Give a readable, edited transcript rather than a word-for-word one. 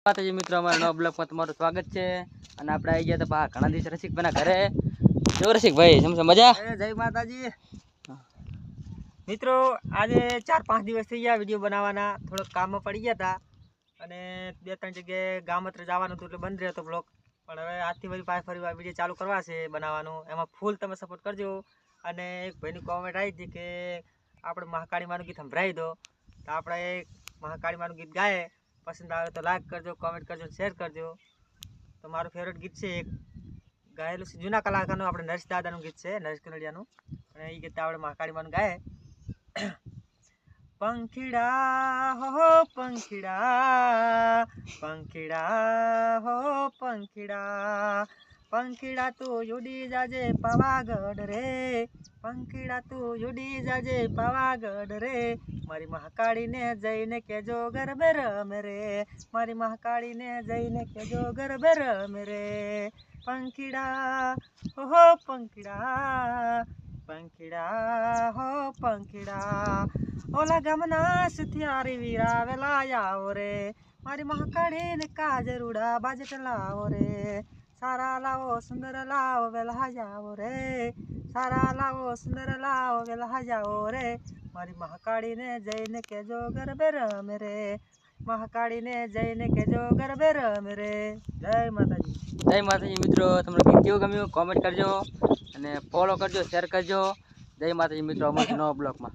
માતાજી મિત્રો, અમારા નવા બ્લોગમાં તમારું સ્વાગત છે. અને આપણે આવી ગયા હતા ઘણા દિવસ રસિકભાઈના ઘરે. જો રસિકભાઈ સમજો મજા. જય માતાજી મિત્રો, આજે 4-5 દિવસ થઈ ગયા વિડીયો બનાવવાના. થોડોક કામમાં પડી ગયા હતા અને 2-3 જગ્યાએ ગામત્ર જવાનું હતું એટલે બંધ રહ્યો હતો બ્લોગ. પણ હવે આજથી ફરી વાર વિડીયો ચાલુ કરવા છે બનાવવાનું. એમાં ફૂલ તમે સપોર્ટ કરજો. અને એક ભાઈની કોમેન્ટ આવી હતી કે આપણે મહાકાળીમાનું ગીત સંભળાવી દો. તો આપણે એક મહાકાળીમાનું ગીત ગાય. પસંદ આવે તો લાઈક કરજો, કોમેન્ટ કરજો, શેર કરજો. તો મારું ફેવરેટ ગીત છે એક ગાયેલું છે જૂના કલાકારનું, આપણે નરેશ દાદાનું ગીત છે, નરેશ કનડિયાનું. અને એ ગીત આપણે મહાકાળીમાનું ગાય. પંખીડા હો પંખીડા, પંખીડા હો પંખીડા, પંખીડા તું ઉડી જાજે પાવાગઢ રે, પંખીડા તું ઉડી જાજે પાવાગઢ રે, મારી મહાકાળીને જઈને કેજો ગરબે રમે રે, મારી મહાકાળીને જઈને કેજો ગરબે રમે રે. પંખીડા હો પંખીડા, પંખીડા હો પંખીડા, ઓલા ગામના સુથિયારી વીરા વેલા આવો રે, મારી મહાકાળીને કાજરુડા બાજટ લાવો રે, સારા લાવો સુંદર લાવો વેલા જાવો રે, સારા લાવો સુંદર લાવો વેલા જાવો રે, મારી મહાકાળીને જઈને કેજો ગરબે રમે રે, મહાકાળીને જઈને કેજો ગરબે રમે રે. જય માતાજી. જય માતાજી મિત્રો, તમને ગીત કેવું ગમ્યું કોમેન્ટ કરજો અને ફોલો કરજો, શેર કરજો. જય માતાજી મિત્રો, અમારા નવા બ્લોગમાં.